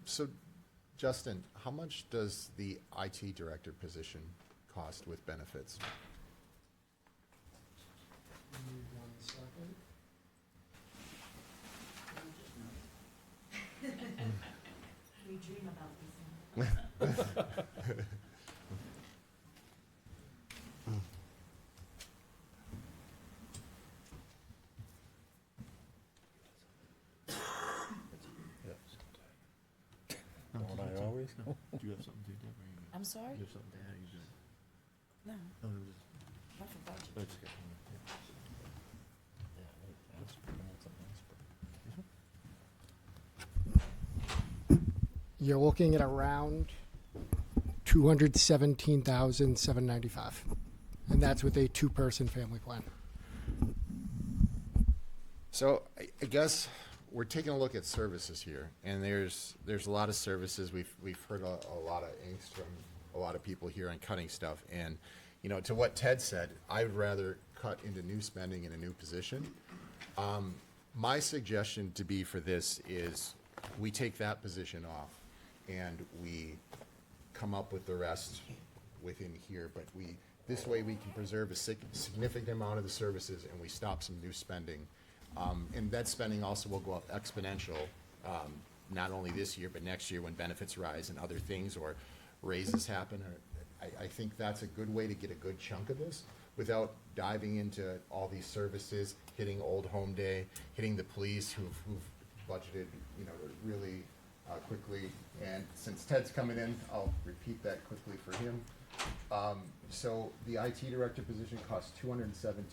So, Justin, how much does the IT director position cost with benefits? Give me 1 second. We dream about these things. Don't I always know? Do you have something to do, Deborah? I'm sorry? You have something to add? You do. No, No, it was- not for budget. it's okay. You're looking at around 217,795, and that's with a 2-person family plan. So I guess we're taking a look at services here, and there's a lot of services. We've heard a lot of angst from a lot of people here on cutting stuff, and to what Ted said, I would rather cut into new spending in a new position. My suggestion to be for this is we take that position off and we come up with the rest within here, but this way we can preserve a significant amount of the services and we stop some new spending. And that spending also will go up exponential, not only this year, but next year when benefits rise and other things or raises happen. I think that's a good way to get a good chunk of this without diving into all these services, hitting Old Home Day, hitting the police who've budgeted, really quickly. And since Ted's coming in, I'll repeat that quickly for him. So the IT director position costs $217.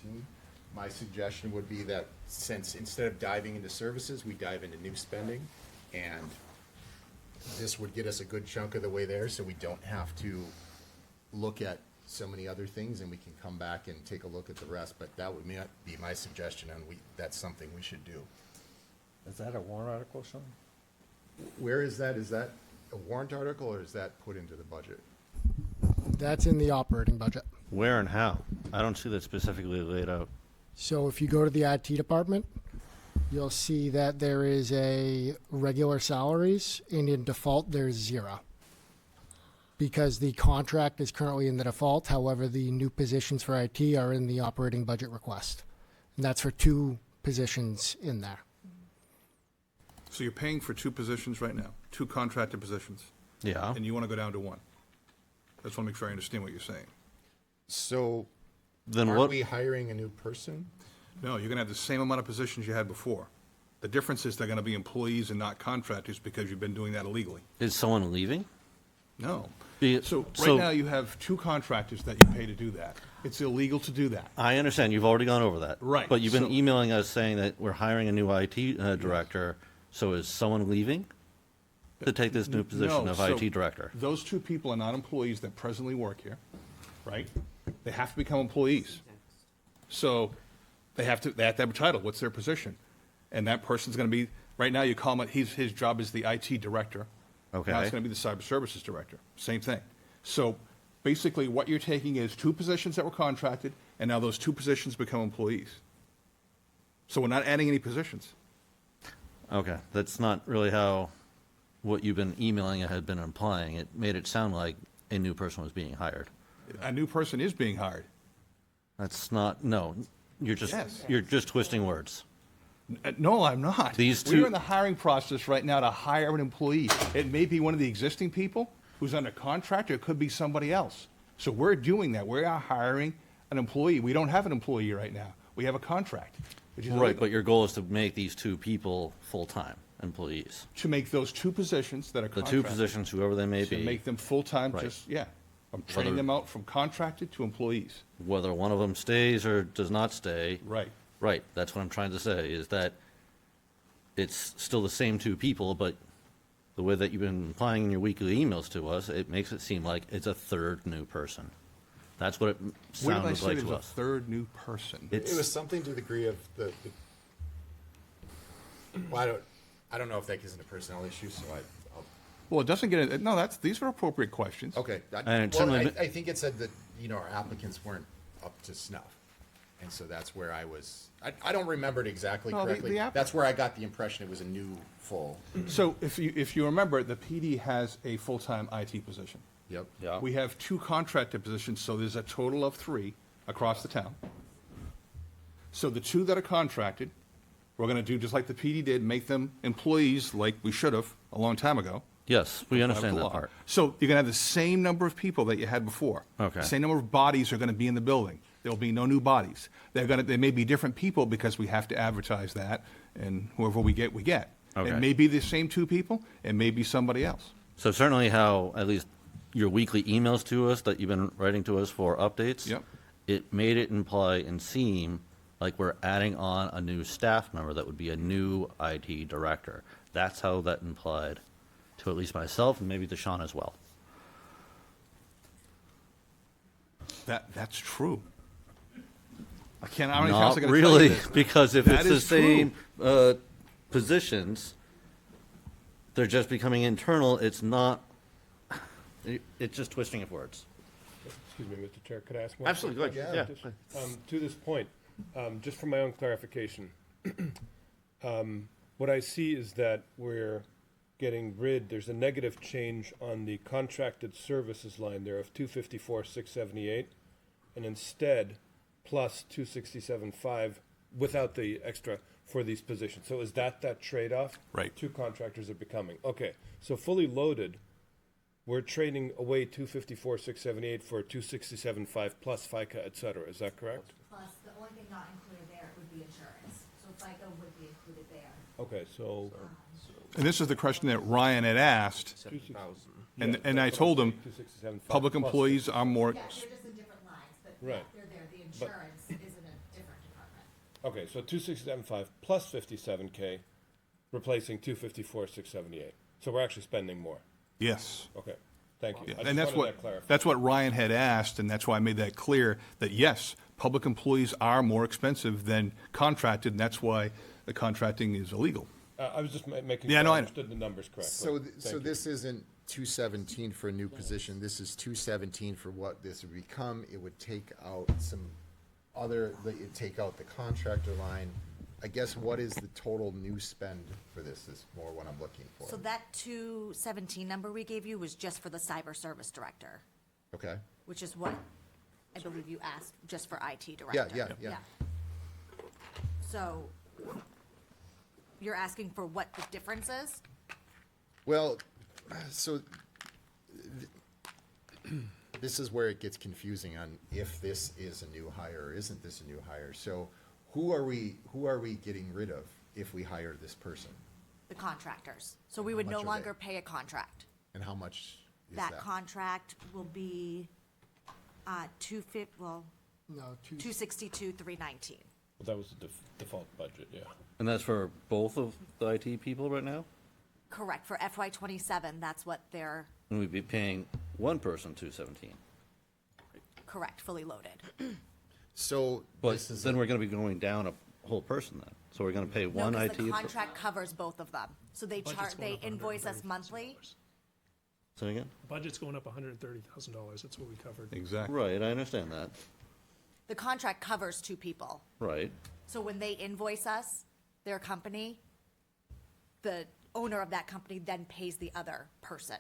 My suggestion would be that since instead of diving into services, we dive into new spending, and this would get us a good chunk of the way there, so we don't have to look at so many other things, and we can come back and take a look at the rest. But that would be my suggestion, and that's something we should do. Is that a warrant article, Sean? Where is that? Is that a warrant article, or is that put into the budget? That's in the operating budget. Where and how? I don't see that specifically laid out. So if you go to the IT department, you'll see that there is a regular salaries, and in default, there's 0. Because the contract is currently in the default, however, the new positions for IT are in the operating budget request. And that's for 2 positions in there. So you're paying for 2 positions right now, 2 contracted positions, Yeah. and you want to go down to 1. I just want to make sure I understand what you're saying. So Then aren't what? we hiring a new person? No, you're going to have the same amount of positions you had before. The difference is they're going to be employees and not contractors because you've been doing that illegally. Is someone leaving? No. Be- So right so- now you have 2 contractors that you pay to do that. It's illegal to do that. I understand. You've already gone over that. Right, But you've been so- emailing us saying that we're hiring a new IT director. So is someone leaving to take this new position No, of so IT director? Those 2 people are not employees that presently work here, right? They have to become employees. So they have to have a title. What's their position? And that person's going to be, right now you call him, his job is the IT director. Okay. Now it's going to be the cyber services director. Same thing. So basically what you're taking is 2 positions that were contracted, and now those 2 positions become employees. So we're not adding any positions. Okay. That's not really how what you've been emailing had been implying. It made it sound like a new person was being hired. A new person is being hired. That's not, no. Yes. You're just twisting words. No, I'm not. These We're two- in the hiring process right now to hire an employee. It may be one of the existing people who's under contract, or it could be somebody else. So we're doing that. We are hiring an employee. We don't have an employee right now. We have a contract. Which is Right, illegal. but your goal is to make these 2 people full-time employees. To make those 2 positions that are The 2 contracted. positions, whoever they may To be, make them full-time, Right. I'm training Whether- them out from contracted to employees. whether one of them stays or does not stay. Right. Right, that's what I'm trying to say, is that it's still the same 2 people, but the way that you've been implying in your weekly emails to us, it makes it seem like it's a 3rd new person. That's what it Where did I sounded say like there's to a us. 3rd new person? It was something to the degree of well, I don't know if that gets into personnel issues, so I'll Well, it doesn't get, no, these are appropriate questions. okay. And Well, certainly- I think it said that, our applicants weren't up to snuff. And so that's where I was, I don't remember it exactly No, the correctly. app- That's where I got the impression it was a new full. So if you remember, the PD has a full-time IT position. Yep. Yeah. We have 2 contracted positions, so there's a total of 3 across the town. So the 2 that are contracted, we're gonna do just like the PD did, make them employees like we should have a long time ago. Yes, we understand By that law. part. So you're gonna have the same number of people that you had before. Okay. Same number of bodies are gonna be in the building. There'll be no new bodies. They may be different people because we have to advertise that, and whoever we get, we get. Okay. It may be the same 2 people, it may be somebody else. So certainly how, at least your weekly emails to us that you've been writing to us for updates. Yep. It made it imply and seem like we're adding on a new staff member that would be a new IT director. That's how that implied to at least myself and maybe to Sean as well. That's true. I can't, how many times Not I gotta tell you really, this? because if That it's the is true. same positions, they're just becoming internal. It's not, it's just twisting of words. Excuse me, Mr. Chair, could I ask one? Absolutely, quick go ahead. question? Yeah. To this point, just for my own clarification, what I see is that we're getting rid, there's a negative change on the contracted services line there of 254,678, and instead, plus 267,5 without the extra for these positions. So is that trade-off? Right. 2 contractors are becoming. Okay, so fully loaded, we're trading away 254,678 for 267,5 plus FICA, et cetera. Is that correct? Plus, the only thing not included there would be insurance, so FICA would be included there. Okay, so. And this is the question that Ryan had asked, and I told him, 267,5 public plus employees are more, Yeah, they're just in different lines, but Right. yeah, they're there. The insurance is in a different department. Okay, so 267.5 plus 57K, replacing 254,678. So we're actually spending more. yes. Okay, thank you. I And just wanted that clarified. that's what Ryan had asked, and that's why I made that clear, that yes, public employees are more expensive than contracted, and that's why the contracting is illegal. I was just making Yeah, sure no, I I know. understood the numbers correctly. So, Thank so you. this isn't 217 for a new position, this is 217 for what this would become. It would take out some other, it'd take out the contractor line. I guess what is the total new spend for this is more what I'm looking for. So that 217 number we gave you was just for the cyber service director, Okay, which is what I believe you asked, just for IT director. yeah. So you're asking for what the difference is? Well, so this is where it gets confusing on if this is a new hire or isn't this a new hire. So who are we getting rid of if we hire this person? The contractors. So we would much no are they? longer pay a contract. And how much is That that? contract will be, No, 262, 319. Well, that was the default budget, yeah. And that's for both of the IT people right now? Correct. For FY '27, that's what they're, And we'd be paying one person 217. correct, fully loaded. So But this is then we're gonna be going down a whole person then. So we're gonna pay No, one 'cause IT. the contract covers both of them. So they they invoice us monthly. Say again? Budget's going up $130,000, that's what we covered. Exactly. Right, I understand that. The contract covers 2 people. Right. So when they invoice us, their company, the owner of that company then pays the other person.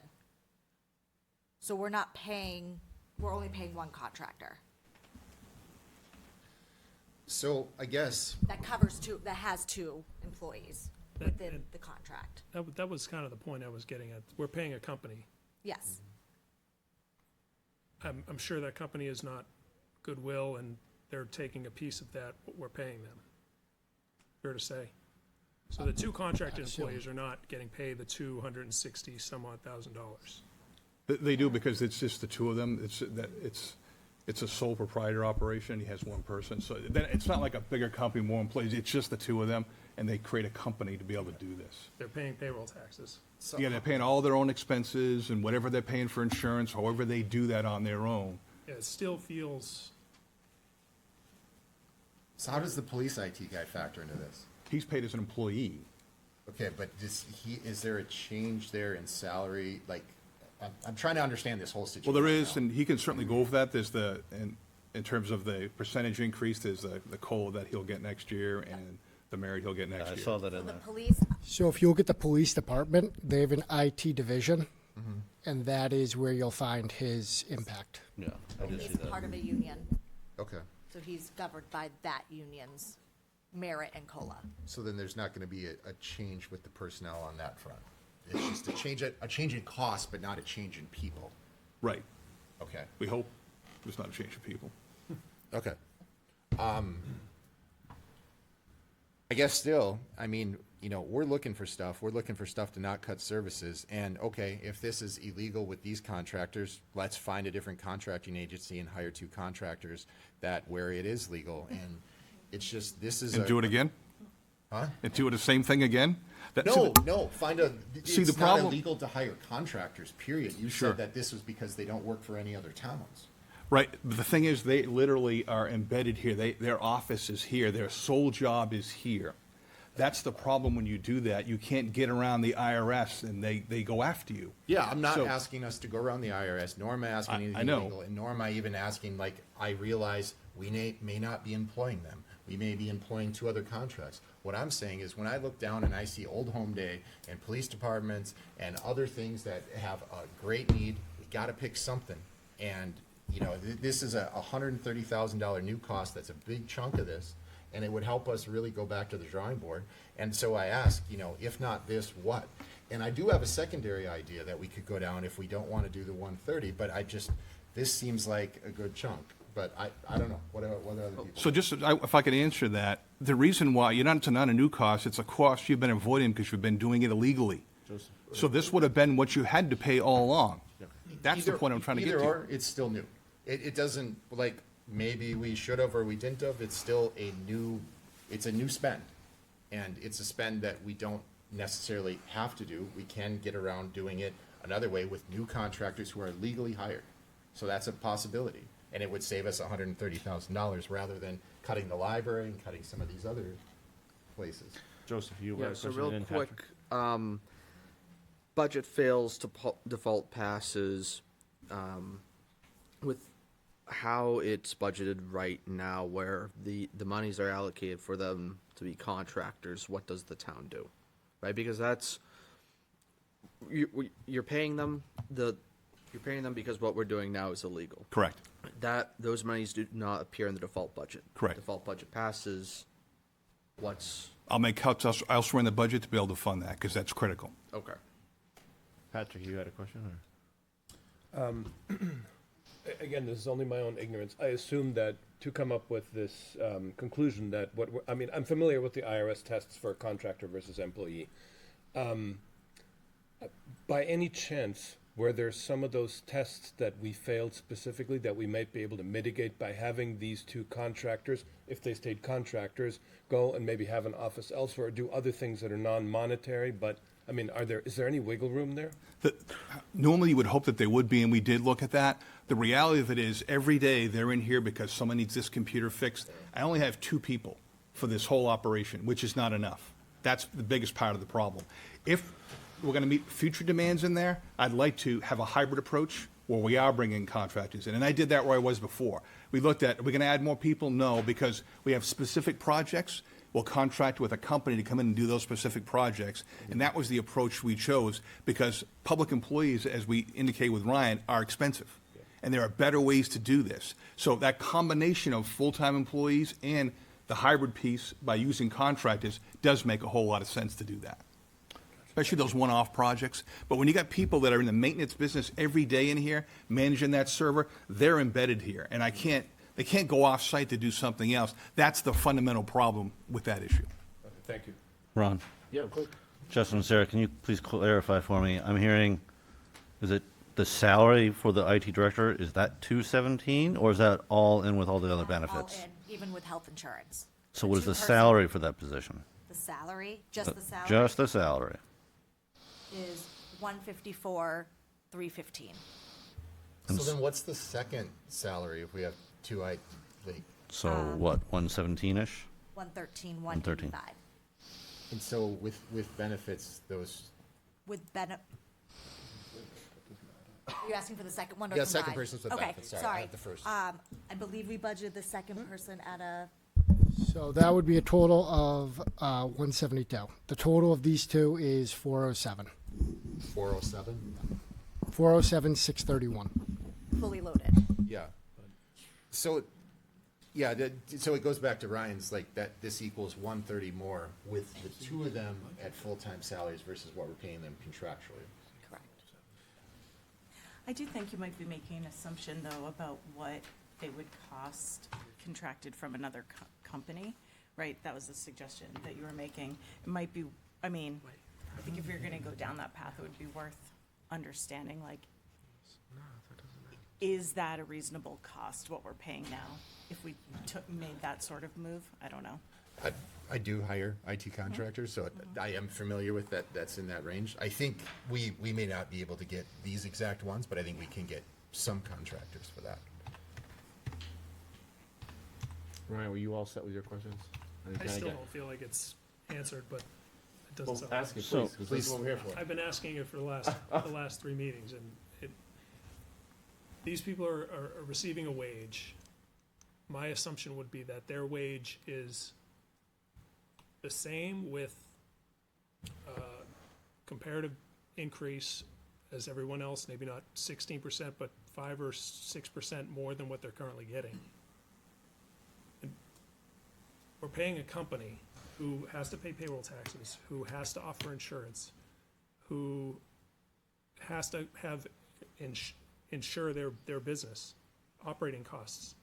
So we're not paying, we're only paying one contractor. So I guess, That covers 2, that has 2 employees within the contract. That was kind of the point I was getting at. We're paying a company. Yes. I'm sure that company is not goodwill, and they're taking a piece of that, what we're paying them. Fair to say. So the 2 contracted employees are not getting paid the $260 some odd thousand. They do, because it's just the 2 of them, it's a sole proprietor operation, he has one person, so then it's not like a bigger company, more employees, it's just the 2 of them, and they create a company to be able to do this. They're paying payroll taxes. Yeah, they're paying all their own expenses and whatever they're paying for insurance, however they do that on their own. Yeah, it still feels, so how does the police IT guy factor into this? He's paid as an employee. Okay, but is there a change there in salary? Like, I'm trying to understand this whole situation. Well, there is, now. and he can certainly go over that, there's in terms of the percentage increase, there's the COLA that he'll get next year and the merit he'll get next I year. saw that So in the there. police, So if you look at the police department, they have an IT division, and that is where you'll find his impact. Yeah, I did see he's that. part of a union, Okay. so he's governed by that union's merit and COLA. So then there's not gonna be a change with the personnel on that front. It's just a change in cost, but not a change in people. Right. Okay. We hope there's not a change of people. Okay. I guess still, I mean, you know, we're looking for stuff. We're looking for stuff to not cut services. And okay, if this is illegal with these contractors, let's find a different contracting agency and hire 2 contractors that where it is legal. And it's just, this is And do it again? Huh? And do it the same thing again? No, find a, See, it's the not problem- illegal to hire contractors, period. You Sure. said that this was because they don't work for any other towns. Right, but the thing is, they literally are embedded here. Their office is here. Their sole job is here. That's the problem when you do that. You can't get around the IRS, and they go after you. Yeah, I'm not So- asking us to go around the IRS, nor am I asking I anything know. illegal, and nor am I even asking, like, I realize we may not be employing them. We may be employing 2 other contracts. What I'm saying is, when I look down and I see Old Home Day and police departments and other things that have a great need, we gotta pick something. And, you know, this is a $130,000 new cost, that's a big chunk of this, and it would help us really go back to the drawing board. And so I ask, you know, if not this, what? And I do have a secondary idea that we could go down if we don't want to do the 130, but this seems like a good chunk. But I don't know, what other people? So just, if I could answer that, the reason why, it's not a new cost, it's a cost you've been avoiding because you've been doing it illegally. So this would have been what you had to pay all along. That's the Either- point I'm trying to get Either to. or, it's still new. It doesn't, like, maybe we should have or we didn't have, it's still it's a new spend. And it's a spend that we don't necessarily have to do. We can get around doing it another way with new contractors who are legally hired. So that's a possibility. And it would save us $130,000 rather than cutting the library and cutting some of these other places. Joseph, you Yeah, were so real quick, budget fails to default passes, with how it's budgeted right now, where the monies are allocated for them to be contractors, what does the town do? Right, because that's, you're paying them, you're paying them because what we're doing now is illegal. Correct. Those monies do not appear in the default budget. Correct. Default budget passes, what's, I'll make cuts elsewhere in the budget to be able to fund that, because that's critical. okay. Patrick, you had a question, or? Again, this is only my own ignorance. I assume that to come up with this conclusion that I'm familiar with the IRS tests for contractor versus employee. By any chance, were there some of those tests that we failed specifically that we might be able to mitigate by having these 2 contractors, if they stayed contractors, go and maybe have an office elsewhere, or do other things that are non-monetary? But I mean, is there any wiggle room there? Normally, you would hope that they would be, and we did look at that. The reality of it is, every day they're in here because someone needs this computer fixed. I only have 2 people for this whole operation, which is not enough. That's the biggest part of the problem. If we're going to meet future demands in there, I'd like to have a hybrid approach where we are bringing contractors in. And I did that where I was before. We looked at, are we going to add more people? No, because we have specific projects. We'll contract with a company to come in and do those specific projects. And that was the approach we chose, because public employees, as we indicate with Ryan, are expensive. And there are better ways to do this. So that combination of full-time employees and the hybrid piece by using contractors does make a whole lot of sense to do that. Especially those one-off projects. But when you got people that are in the maintenance business every day in here, managing that server, they're embedded here. And they can't go off-site to do something else. That's the fundamental problem with that issue. Thank you. Ron, Yeah, quick. Justin and Sarah, can you please clarify for me? I'm hearing, is it the salary for the IT director, is that 217, or is that all in with all the other benefits? All in, even with health insurance. So what is the 2-person salary for that position? The salary, just the salary? Just the salary. Is 154, 315. So then what's the second salary if we have 2 like, So what, 117-ish? 113, 113. 185. and so with benefits, those, With Are you asking for the second one or Yeah, combined? second person's with Okay, benefits, sorry, I sorry. had the first. I believe we budgeted the second person at a, So that would be a total of 172. The total of these two is 407. 407? 407, 631. fully loaded. Yeah. So, yeah, so it goes back to Ryan's, like, that this equals 130 more with the two of them at full-time salaries versus what we're paying them contractually. Correct. I do think you might be making an assumption, though, about what they would cost contracted from another company, right? That was the suggestion that you were making. It might be, I mean, I think if you're gonna go down that path, it would be worth understanding, like, is that a reasonable cost, what we're paying now? If we made that sort of move, I don't know. I do hire IT contractors, so I am familiar with that, that's in that range. I think we may not be able to get these exact ones, but I think we can get some contractors for that. Ryan, were you all set with your questions? I still don't feel like it's answered, but it doesn't Well, sound. ask it, So- please, because that's what we're here for. I've been asking it for the last three meetings, and these people are receiving a wage. My assumption would be that their wage is the same with comparative increase as everyone else, maybe not 16%, but 5 or 6% more than what they're currently getting. And we're paying a company who has to pay payroll taxes, who has to offer insurance, who has to have insure their business, operating costs.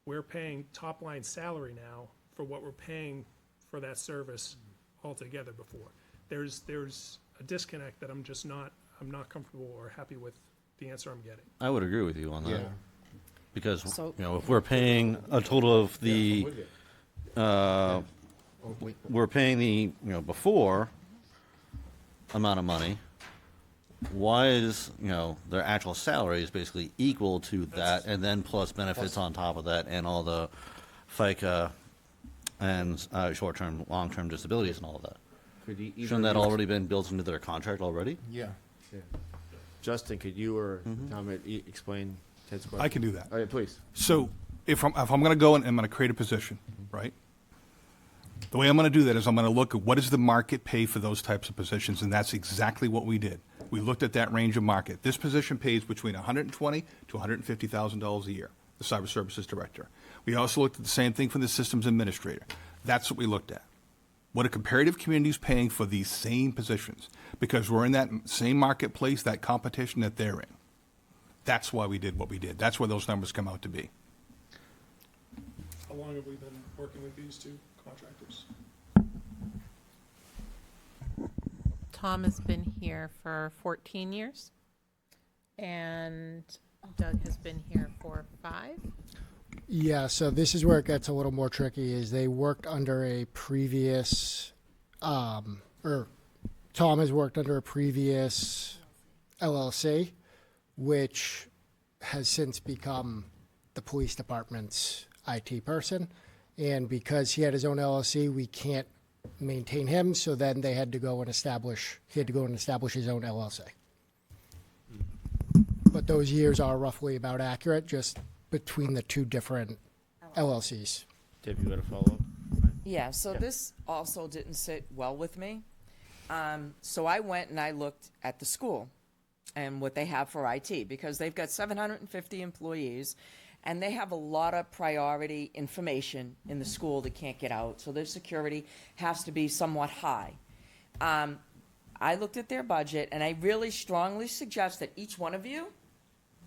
We're paying top-line salary now for what we're paying for that service altogether before. There's a disconnect that I'm not comfortable or happy with the answer I'm getting. I would agree with you on that. Yeah. Because, So- you know, if we're paying a total of the, we're paying the, you know, before amount of money, why is, you know, their actual salary is basically equal to that, and then plus benefits on top of that, and all the FICA and short-term, long-term disabilities and all of that? Could you Shouldn't that already been built into their contract already? Yeah. Justin, could you or Tom explain Ted's question? I can do that. Oh, yeah, please. So if I'm going to go and I'm going to create a position, right? The way I'm going to do that is I'm going to look at what does the market pay for those types of positions, and that's exactly what we did. We looked at that range of market. This position pays between $120,000 to $150,000 a year, the cyber services director. We also looked at the same thing for the systems administrator. That's what we looked at. What a comparative community is paying for these same positions, because we're in that same marketplace, that competition that they're in. That's why we did what we did. That's where those numbers come out to be. How long have we been working with these two contractors? Tom has been here for 14 years, and Doug has been here for 5. Yeah, so this is where it gets a little more tricky, is they worked under a previous, or Tom has worked under a previous LLC, which has since become the police department's IT person. And because he had his own LLC, we can't maintain him, so then they had to go and establish his own LLC. But those years are roughly about accurate, just between the two different LLCs. Deb, you got a follow-up? Yeah, so this also didn't sit well with me. So I went and I looked at the school and what they have for IT, because they've got 750 employees, and they have a lot of priority information in the school that can't get out, so their security has to be somewhat high. I looked at their budget, and I really strongly suggest that each one of you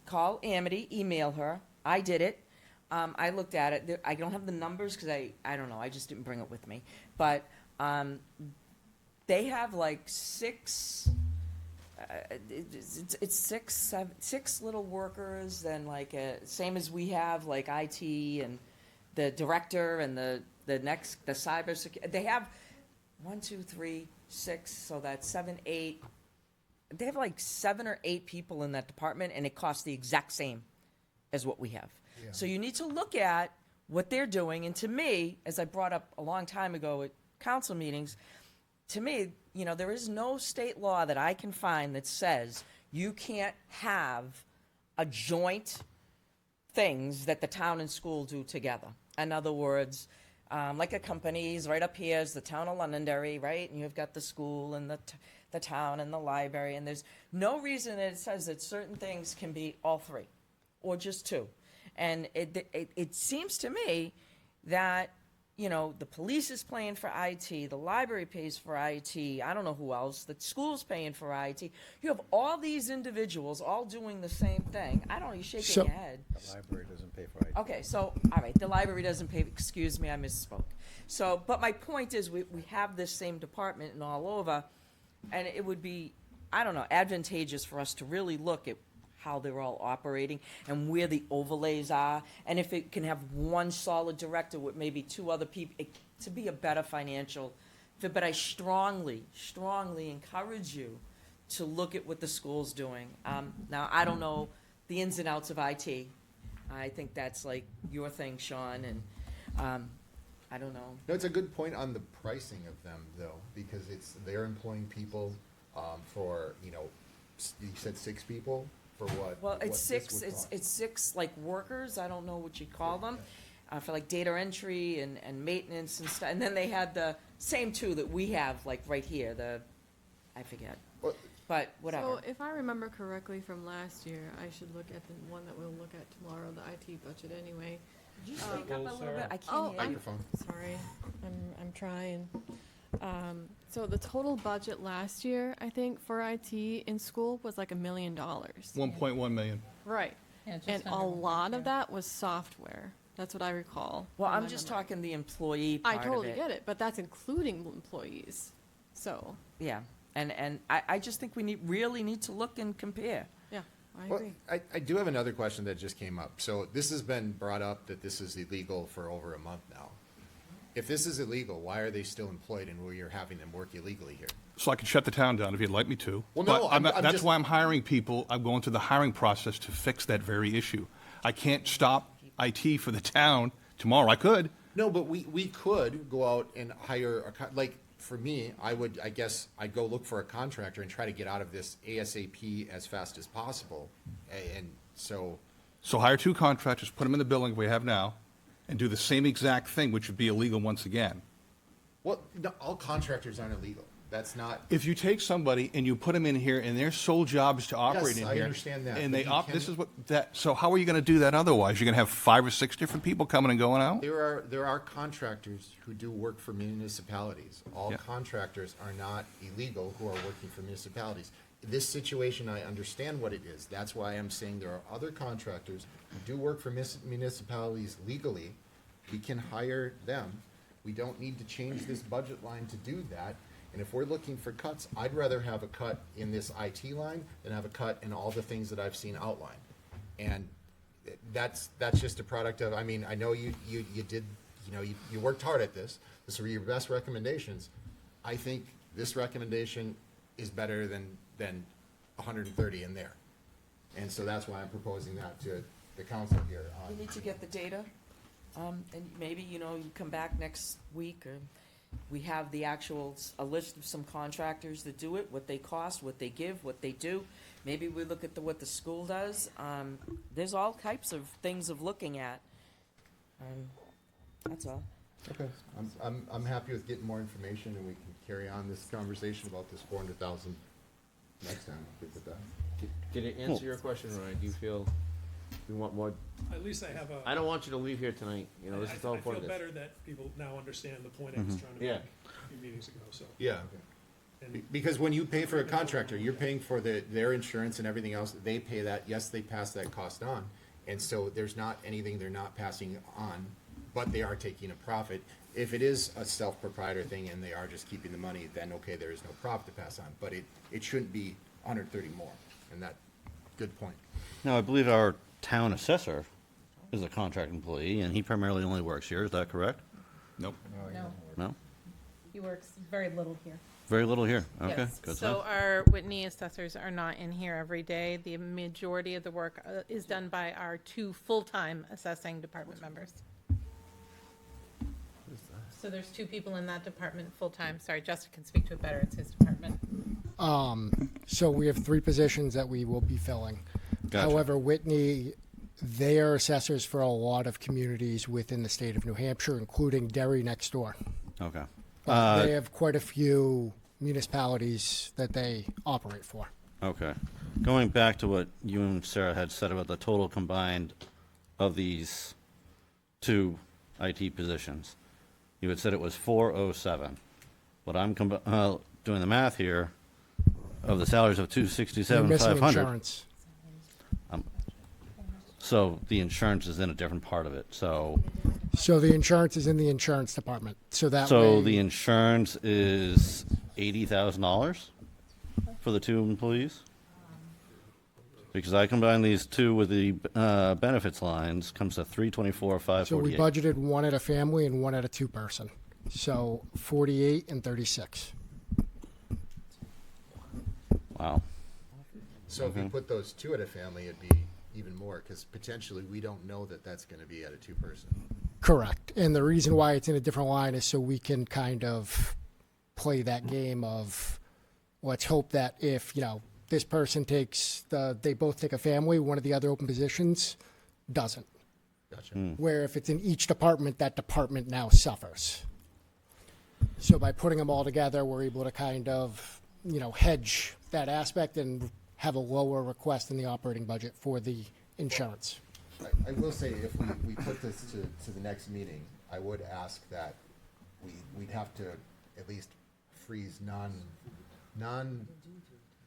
call Amity, email her. I did it. I looked at it. I don't have the numbers because I don't know. I just didn't bring it with me. But they have like 6, it's 6, 7, 6 little workers, then like same as we have, like IT and the director and the cyber security. They have 1, 2, 3, 6, so that's 7, 8. They have like 7 or 8 people in that department, and it costs the exact same as what we have. So you need to look at what they're doing. And to me, as I brought up a long time ago at council meetings, to me, you know, there is no state law that I can find that says You can't have a joint things that the town and school do together. In other words, like a company's right up here is the town of Londonderry, right? And you've got the school and the town and the library, and there's no reason that it says that certain things can be all three or just two. And it seems to me that, you know, the police is paying for IT, the library pays for IT, I don't know who else, the school's paying for IT. You have all these individuals all doing the same thing. I don't know, you're shaking So- your head. The library doesn't pay for it. Okay, so, all right, the library doesn't pay, excuse me, I misspoke. So, but my point is, we have this same department and all over, and it would be, I don't know, advantageous for us to really look at how they're all operating and where the overlays are, and if it can have one solid director with maybe two other people, to be a better financial fit. But I strongly, strongly encourage you to look at what the school's doing. Now, I don't know the ins and outs of IT. I think that's like your thing, Sean, and I don't know. No, it's a good point on the pricing of them, though, because they're employing people for, you know, you said 6 people for what? Well, what it's this six, would cost. it's 6 like workers, I don't know what you call them, for like data entry and maintenance and stuff. And then they had the same 2 that we have, like right here, I forget, Well, but whatever. So if I remember correctly from last year, I should look at the one that we'll look at tomorrow, the IT budget anyway. Could you speak up a little bit? I Oh, can't hear you. Microphone. Sorry, I'm trying. So the total budget last year, I think, for IT in school was like $1 million. 1.1 million. Right. And a lot of that was software. That's what I recall. Well, from I'm my just memory. talking the employee I part of totally it. get it, but that's including employees. So, Yeah, and I just think we really need to look and compare. yeah, I Well, agree. I do have another question that just came up. So this has been brought up that this is illegal for over a month now. If this is illegal, why are they still employed and we are having them work illegally here? So I can shut the town down if you'd like me to. Well, But no, I'm that's just- why I'm hiring people. I'm going through the hiring process to fix that very issue. I can't stop IT for the town tomorrow. I could. No, but we could go out and hire like, for me, I guess I'd go look for a contractor and try to get out of this ASAP as fast as possible. And so, So hire 2 contractors, put them in the building we have now, and do the same exact thing, which would be illegal once again. well, no, all contractors aren't illegal. That's not, If you take somebody and you put them in here and their sole job is to operate in I here. understand that, And but they you this can- is what, so how are you gonna do that otherwise? You're gonna have 5 or 6 different people coming and going out? there are contractors who do work for municipalities. All Yeah. contractors are not illegal who are working for municipalities. This situation, I understand what it is. That's why I'm saying there are other contractors who do work for municipalities legally. We can hire them. We don't need to change this budget line to do that. And if we're looking for cuts, I'd rather have a cut in this IT line than have a cut in all the things that I've seen outlined. And that's just a product of, I mean, I know you did, you know, you worked hard at this. This were your best recommendations. I think this recommendation is better than 130 in there. And so that's why I'm proposing that to the council here. We need to get the data, and maybe, you know, you come back next week, or we have the actual, a list of some contractors that do it, what they cost, what they give, what they do. Maybe we look at what the school does. There's all types of things of looking at. That's all. Okay, I'm happy with getting more information, and we can carry on this conversation about this 400,000 next time. Good with that. Did it answer your question, Ryan? Do you feel we want more? At least I have a. I don't want you to leave here tonight. You know, this is how I feel important it is. better that people now understand the point I was trying to Yeah. make a few meetings ago, so. Yeah. And Because when you pay for a contractor, you're paying for their insurance and everything else. They pay that. Yes, they pass that cost on. And so there's not anything they're not passing on, but they are taking a profit. If it is a self-proprietor thing and they are just keeping the money, then okay, there is no profit to pass on. But it shouldn't be 130 more. And that, good point. Now, I believe our town assessor is a contract employee, and he primarily only works here, is that correct? Nope. No, No? he works very little here. Very little here, okay, Yes. good So stuff. our Whitney assessors are not in here every day. The majority of the work is done by our 2 full-time assessing department members. So there's 2 people in that department full-time. Sorry, Justin can speak to it better. It's his department. So we have 3 positions that we will be filling. Gotcha. However, Whitney, they are assessors for a lot of communities within the state of New Hampshire, including Derry next door. Okay. They have quite a few municipalities that they operate for. Okay. Going back to what you and Sarah had said about the total combined of these 2 IT positions, you had said it was 407. But I'm doing the math here of the salaries of You're 267, missing 500. insurance. So the insurance is in a different part of it. So So the insurance is in the insurance department. So that so way, the insurance is $80,000 for the 2 employees? Because I combine these 2 with the benefits lines, comes to 324, so we 548. budgeted 1 at a family and 1 at a 2-person. So 48 and 36. Wow. So if you Mhm. put those 2 at a family, it'd be even more, because potentially we don't know that that's going to be at a 2-person. Correct. And the reason why it's in a different line is so we can kind of play that game of let's hope that if, this person they both take a family, one of the other open positions doesn't. Gotcha. Where if it's in each department, that department now suffers. So by putting them all together, we're able to kind of, hedge that aspect and have a lower request in the operating budget for the insurance. I will say, if we put this to the next meeting, I would ask that we'd have to at least freeze non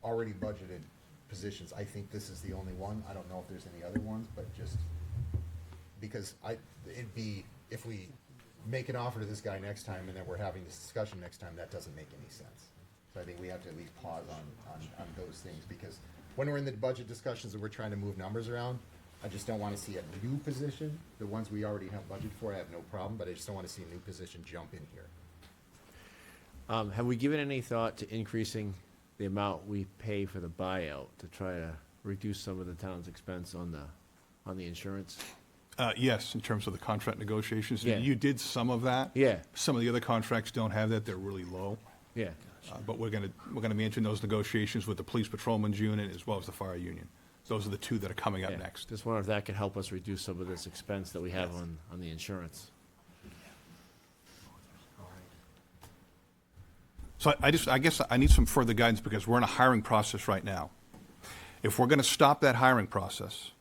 already budgeted positions. I think this is the only one. I don't know if there's any other ones, but just because it'd be, if we make an offer to this guy next time and then we're having this discussion next time, that doesn't make any sense. So I think we have to at least pause on those things, because when we're in the budget discussions and we're trying to move numbers around, I just don't want to see a new position. The ones we already have budget for, I have no problem, but I just don't want to see a new position jump in here. Have we given any thought to increasing the amount we pay for the buyout to try to reduce some of the town's expense on the insurance? Yes, in terms of the contract negotiations. Yeah. You did some of that. Yeah. Some of the other contracts don't have that. They're really low. Yeah. But we're gonna be entering those negotiations with the police patrolman's unit as well as the fire union. Those are the 2 that are coming up Yeah. next. Just wonder if that could help us reduce some of this expense that we have on the insurance. So I guess I need some further guidance, because we're in a hiring process right now. If we're gonna stop that hiring process,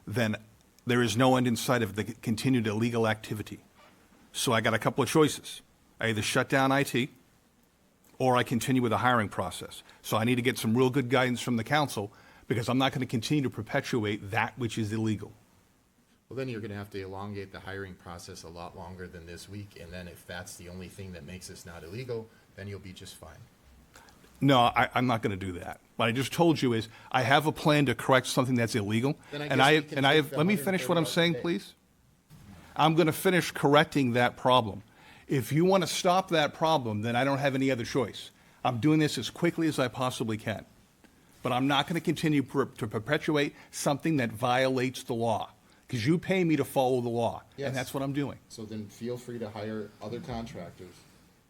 then there is no end in sight of the continued illegal activity. So I got a couple of choices. I either shut down IT, or I continue with the hiring process. So I need to get some real good guidance from the council, because I'm not going to continue to perpetuate that which is illegal. Well, then you're going to have to elongate the hiring process a lot longer than this week, and then if that's the only thing that makes this not illegal, then you'll be just fine. No, I'm not going to do that. What I just told you is, I have a plan to correct something that's illegal. Then I And guess I we have, can and I take have, the let me finish what I'm $130 saying, today. please. I'm going to finish correcting that problem. If you want to stop that problem, then I don't have any other choice. I'm doing this as quickly as I possibly can. But I'm not going to continue to perpetuate something that violates the law, because you pay me to follow the law, Yes. and that's what I'm doing. So then feel free to hire other contractors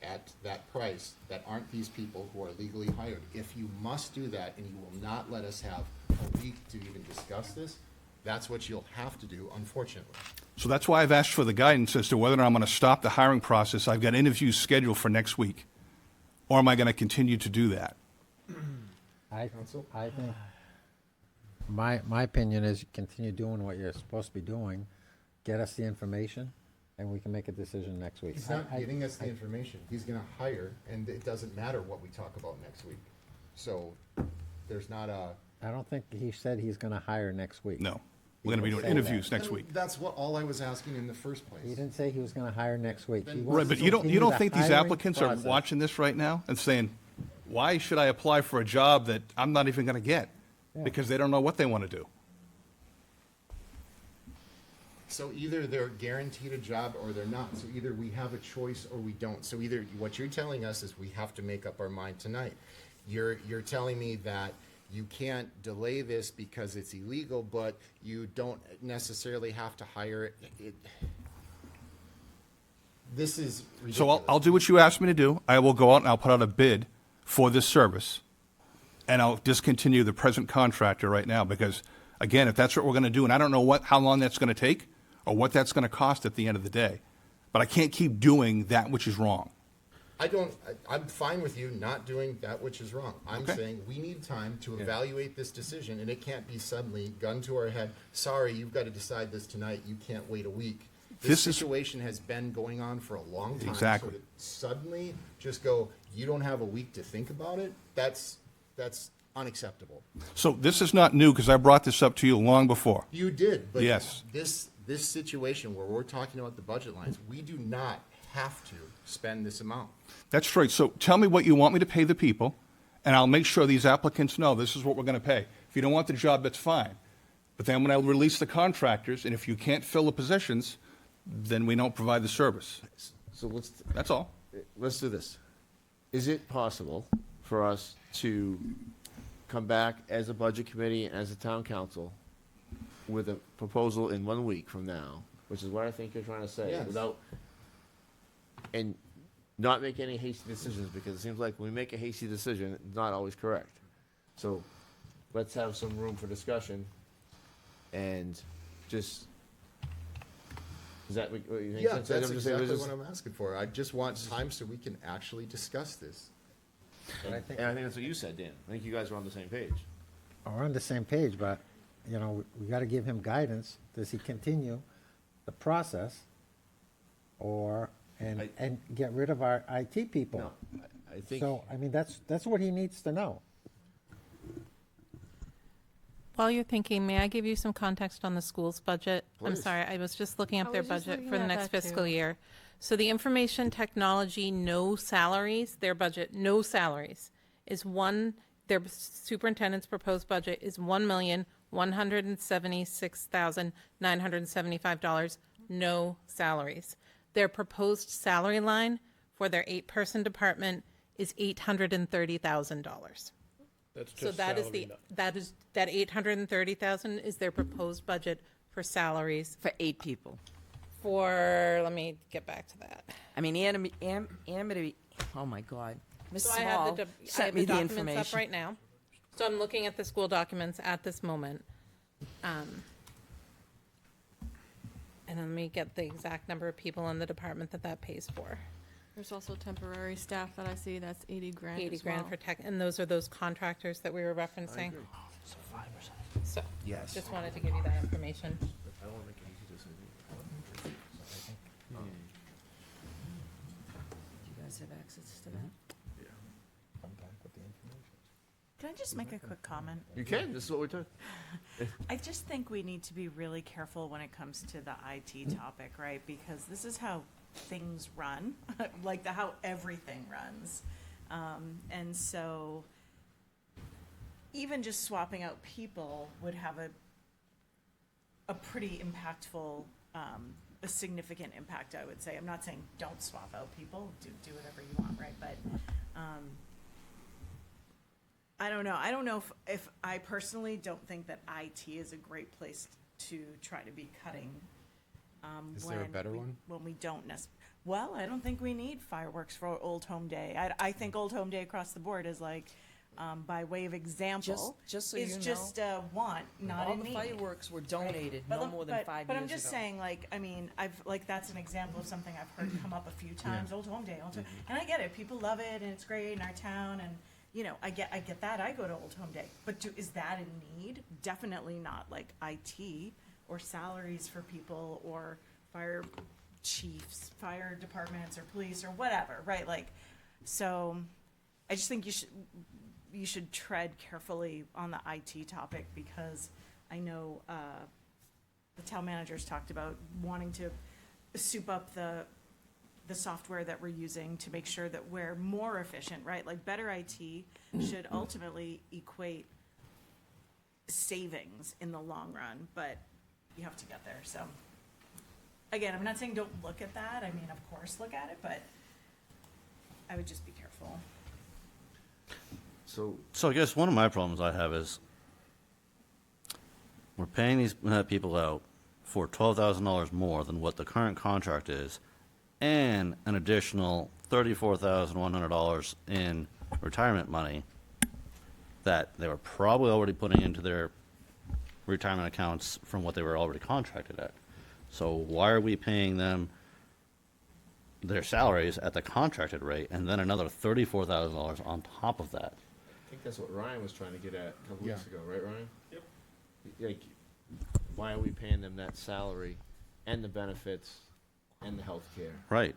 at that price that aren't these people who are legally hired. If you must do that and you will not let us have a week to even discuss this, that's what you'll have to do, unfortunately. So that's why I've asked for the guidance as to whether or not I'm going to stop the hiring process. I've got interviews scheduled for next week. Or am I going to continue to do that? I Counsel? think, my opinion is you continue doing what you're supposed to be doing, get us the information, and we can make a decision next week. He's not giving us the information. He's gonna hire, and it doesn't matter what we talk about next week. So there's not a. I don't think he said he's gonna hire next week. No. We're going to be doing He didn't say interviews next Then week. That's what all I was asking in the first place. He didn't say he was gonna hire next week. He Then- wants Right, but to you continue don't the think these hiring applicants are process. watching this right now and saying, why should I apply for a job that I'm not even going to get? Yeah. Because they don't know what they want to do. So either they're guaranteed a job or they're not. So either we have a choice or we don't. So either what you're telling us is we have to make up our mind tonight. You're telling me that you can't delay this because it's illegal, but you don't necessarily have to hire it. This is ridiculous. So I'll do what you asked me to do. I will go out and I'll put out a bid for this service, and I'll discontinue the present contractor right now, because, again, if that's what we're going to do, and I don't know how long that's going to take or what that's going to cost at the end of the day, but I can't keep doing that which is wrong. I'm fine with you not doing that which is wrong. I'm Okay. saying we need time to evaluate this decision, and it can't be suddenly gun to our head. Sorry, you've got to decide this tonight. You can't wait a week. This This is- situation has been going on for a long time. Exactly. So to suddenly just go, you don't have a week to think about it, that's unacceptable. So this is not new, because I brought this up to you long before. You did, but Yes. this situation where we're talking about the budget lines, we do not have to spend this amount. That's right. So tell me what you want me to pay the people, and I'll make sure these applicants know this is what we're going to pay. If you don't want the job, that's fine. But then when I release the contractors, and if you can't fill the positions, then we don't provide the service. So That's all. let's do this. Is it possible for us to come back as a budget committee and as a town council with a proposal in 1 week from now, which is what I think you're trying to say, Yes. and not make any hasty decisions, because it seems like when we make a hasty decision, it's not always correct. So let's have some room for discussion and just, is that what you think? Yeah, Since that's I'm just saying, exactly let's what just- I'm asking for. I just want time so we can actually discuss this. And I think that's what you said, Dan. I think you guys are on the same page. We're on the same page, but, we got to give him guidance. Does he continue the process and get rid of our IT people? No, I think. So, that's what he needs to know. While you're thinking, may I give you some context on the school's budget? I'm Please. sorry, I was just looking up I their was just budget looking for the at next that fiscal too. year. So the information technology, no salaries, their budget, no salaries, their superintendent's proposed budget is $1,176,975, no salaries. Their proposed salary line for their 8-person department is $830,000. That's So just that is salary, that 830,000 is their proposed budget for salaries For 8 people. let me get back to that. I mean, Amity, oh my God. Ms. So I have Small the sent me the documents up information. right now. So I'm looking at the school documents at this moment. And let me get the exact number of people in the department that pays for. There's also temporary staff that I see, that's 80 grand 80 as grand well. for tech, and those are those contractors that we were referencing. So, Yes. just wanted to give you that information. I don't want to make an easy decision. Do you guys have access to that? Can I just make a quick comment? You can, this is what we're talking. I just think we need to be really careful when it comes to the IT topic, right? Because this is how things run, like how everything runs. And so even just swapping out people would have a pretty impactful, a significant impact, I would say. I'm not saying don't swap out people, do whatever you want, right? But I don't know. I don't know if I personally don't think that IT is a great place to try to be cutting. Is there a better one? When we don't well, I don't think we need fireworks for Old Home Day. I think Old Home Day across the board is like, by way of example, Just so is you just a want, not All a the need. fireworks were donated But no look- more than 5 years ago. But I'm just saying, like, I mean, that's an example of something I've heard come up a few times. Old Home Day, and I get it. People love it, and it's great in our town, and I get that. I go to Old Home Day, but is that a need? Definitely not. Like IT or salaries for people or fire chiefs, fire departments, or police or whatever, right? Like, so I just think you should tread carefully on the IT topic, because I know the town managers talked about wanting to soup up the software that we're using to make sure that we're more efficient, right? Like better IT should ultimately equate savings in the long run, but you have to get there. So again, I'm not saying don't look at that. I mean, of course, look at it, but I would just be careful. So, I guess one of my problems I have is we're paying these people out for $12,000 more than what the current contract is, and an additional $34,100 in retirement money that they were probably already putting into their retirement accounts from what they were already contracted at. So why are we paying them their salaries at the contracted rate and then another $34,000 on top of that? I think that's what Ryan was trying to get at a couple weeks ago, right, Ryan? Yep. Like, why are we paying them that salary and the benefits and the health care? Right.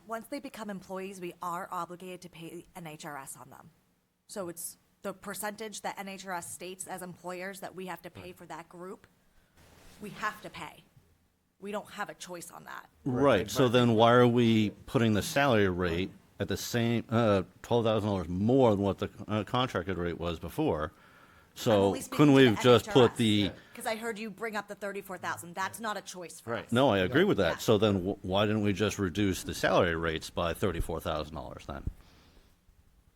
Once they become employees, we are obligated to pay NHRS on them. So it's the percentage that NHRS states as employers that we have to pay for that group, we have to pay. We don't have a choice on that. Right. So then why are we putting the salary rate at the same $12,000 more than what the contracted rate was before? So couldn't we have just put the? Because I heard you bring up the 34,000. That's not a choice for us. No, I agree with that. Yeah. So then why didn't we just reduce the salary rates by $34,000 then?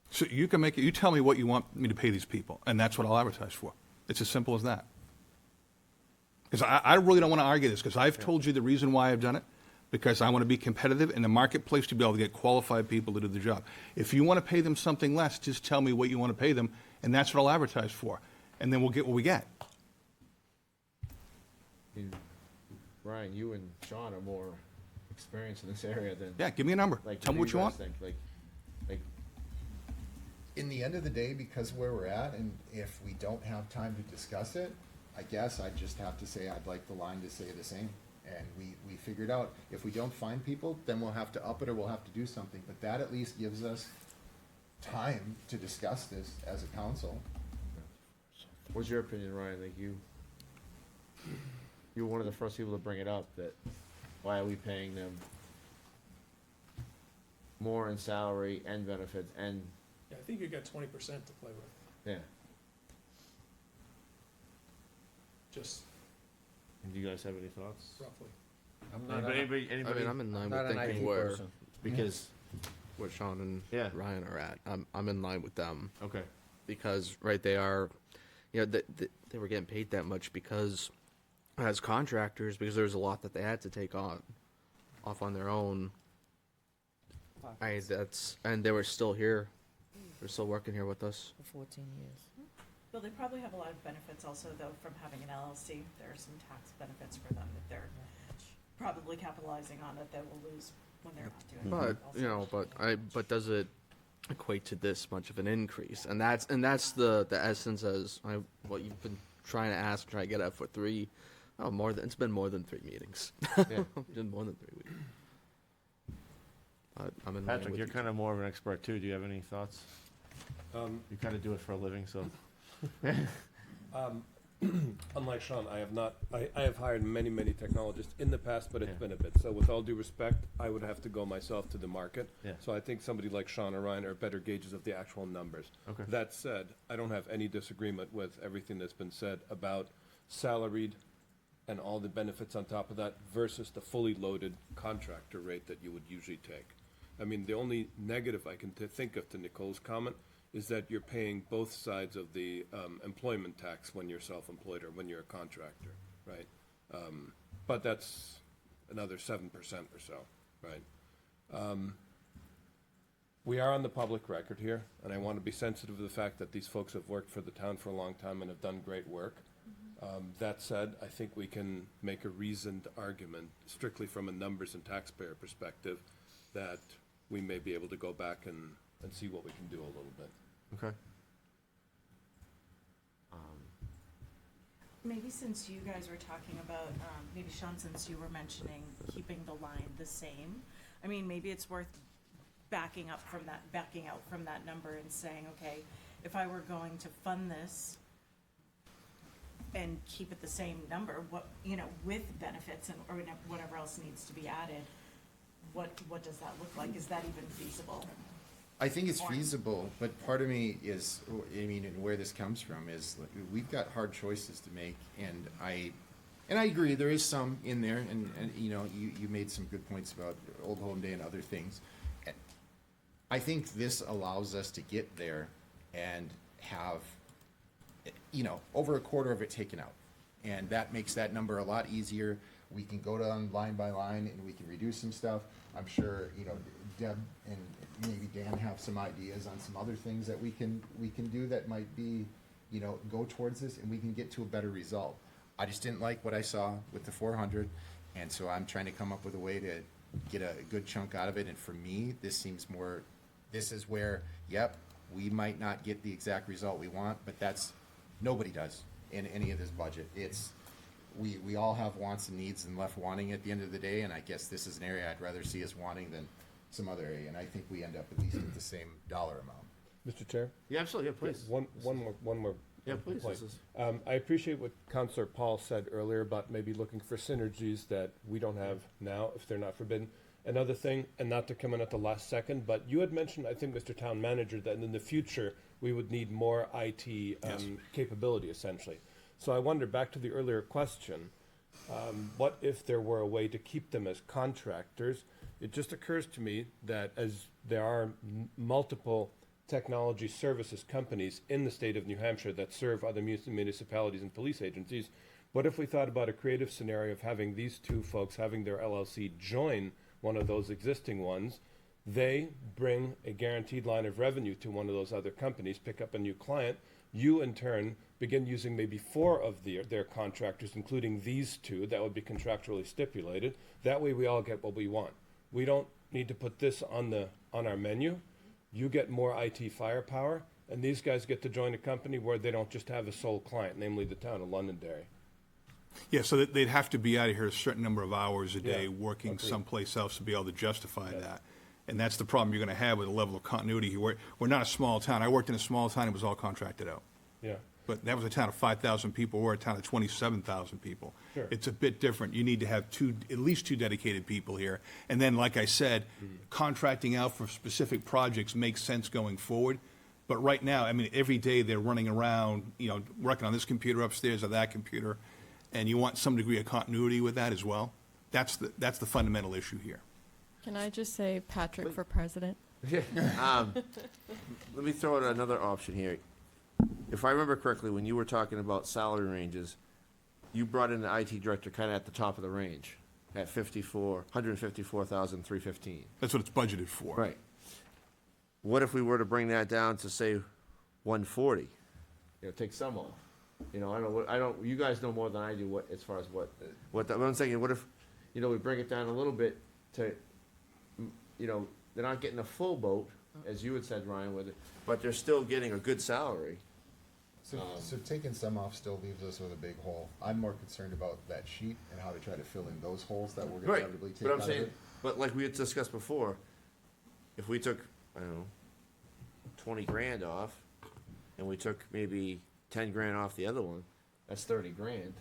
So you can make it, you tell me what you want me to pay these people, and that's what I'll advertise for. It's as simple as that. Because I really don't want to argue this, because I've told you the reason why I've done it, because I want to be competitive in the marketplace to be able to get qualified people to do the job. If you want to pay them something less, just tell me what you want to pay them, and that's what I'll advertise for. And then we'll get what we get. Ryan, you and Sean are more experienced in this area than. Yeah, give me a number. Like, Tell me do what you want. guys think? Like, In the end of the day, because where we're at, and if we don't have time to discuss it, I guess I just have to say I'd like the line to say the same. And we figured out, if we don't find people, then we'll have to up it or we'll have to do something. But that at least gives us time to discuss this as a council. what's your opinion, Ryan? Like, you were one of the first people to bring it up, that why are we paying them more in salary and benefits and, Yeah, I think you got 20% to play with, yeah. just And do you guys have any thoughts? roughly. I'm not, Anybody, I mean, I'm in line not with an thinking IT where person. Because, Sean and Yeah. Ryan are at. I'm in line with them okay, because they are, they were getting paid that much because as contractors, because there's a lot that they had to take off on their own. And they were still here. They're still working here with us. For 14 years. Well, they probably have a lot of benefits also, though, from having an LLC. There are some tax benefits for them that they're probably capitalizing on that they will lose when they're not doing it. But does it equate to this much of an increase? And that's the essence as what you've been trying to ask, trying to get at for it's been more than 3 meetings. Yeah. It's been more than 3 weeks. I'm in line Patrick, with you're you. kind of more of an expert too. Do you have any thoughts? You kind of do it for a living, so. Unlike Sean, I have hired many technologists in the past, but it's Yeah. been a bit. So with all due respect, I would have to go myself to the market. Yeah. So I think somebody like Sean or Ryan are better gauges of the actual numbers. Okay. That said, I don't have any disagreement with everything that's been said about salaried and all the benefits on top of that versus the fully loaded contractor rate that you would usually take. I mean, the only negative I can think of to Nicole's comment is that you're paying both sides of the employment tax when you're self-employed or when you're a contractor, right? But that's another 7% or so, right? We are on the public record here, and I want to be sensitive to the fact that these folks have worked for the town for a long time and have done great work. That said, I think we can make a reasoned argument, strictly from a numbers and taxpayer perspective, that we may be able to go back and see what we can do a little bit. Okay. Maybe since you guys were talking about, maybe Sean, since you were mentioning keeping the line the same, I mean, maybe it's worth backing out from that number and saying, okay, if I were going to fund this and keep it the same number, with benefits or whatever else needs to be added, what does that look like? Is that even feasible? I think it's feasible, but part of me is, and where this comes from is, we've got hard choices to make, and I agree, there is some in there, and you made some good points about Old Home Day and other things. I think this allows us to get there and have, over a quarter of it taken out, and that makes that number a lot easier. We can go down line by line, and we can reduce some stuff. I'm sure, Deb and maybe Dan have some ideas on some other things that we can do that might be, you know, go towards this, and we can get to a better result. I just didn't like what I saw with the 400, and so I'm trying to come up with a way to get a good chunk out of it. And for me, this seems more, this is where, yep, we might not get the exact result we want, but that's, nobody does in any of this budget. It's, we all have wants and needs and left wanting at the end of the day, and I guess this is an area I'd rather see us wanting than some other area, and I think we end up at least with the same dollar amount. Mr. Chair? Yeah, absolutely, yeah, please. One more. Yeah, please, point. this is- I appreciate what Councillor Paul said earlier about maybe looking for synergies that we don't have now, if they're not forbidden. Another thing, and not to come in at the last second, but you had mentioned, I think, Mr. Town Manager, that in the future, we would need more IT capability, essentially. So I wonder, back to the earlier question, what if there were a way to keep them as contractors? It just occurs to me that as there are multiple technology services companies in the state of New Hampshire that serve other municipalities and police agencies, what if we thought about a creative scenario of having these two folks, having their LLC join one of those existing ones? They bring a guaranteed line of revenue to one of those other companies, pick up a new client. You, in turn, begin using maybe 4 of their contractors, including these 2, that would be contractually stipulated. That way we all get what we want. We don't need to put this on our menu. You get more IT firepower, and these guys get to join a company where they don't just have a sole client, namely the town of Londonderry. Yeah, so they'd have to be out of here a certain number of hours a day, Yeah, working agreed. someplace else to be able to justify that. And that's the problem you're gonna have with the level of continuity here. We're not a small town. I worked in a small town, it was all contracted out. Yeah. But that was a town of 5,000 people, we're a town of 27,000 people. Sure. It's a bit different. You need to have at least 2 dedicated people here. And then, like I said, contracting out for specific projects makes sense going forward. But right now, I mean, every day they're running around, you know, working on this computer upstairs or that computer, and you want some degree of continuity with that as well. That's the fundamental issue here. Can I just say Patrick for president? Let me throw out another option here. If I remember correctly, when you were talking about salary ranges, you brought in the IT director kind of at the top of the range, at 154,315. That's what it's budgeted for. Right. What if we were to bring that down to, say, 140? You know, take some off. You know, I don't, you guys know more than I do as far as what I'm saying, what if, you know, we bring it down a little bit to, you know, they're not getting a full boat, as you had said, Ryan, with it, but they're still getting a good salary. So taking some off still leaves us with a big hole. I'm more concerned about that sheet and how to try to fill in those holes that we're gonna Right, inevitably take but out I'm of saying, it. but like we had discussed before, if we took, I don't know, 20 grand off, and we took maybe 10 grand off the other one, that's 30 grand.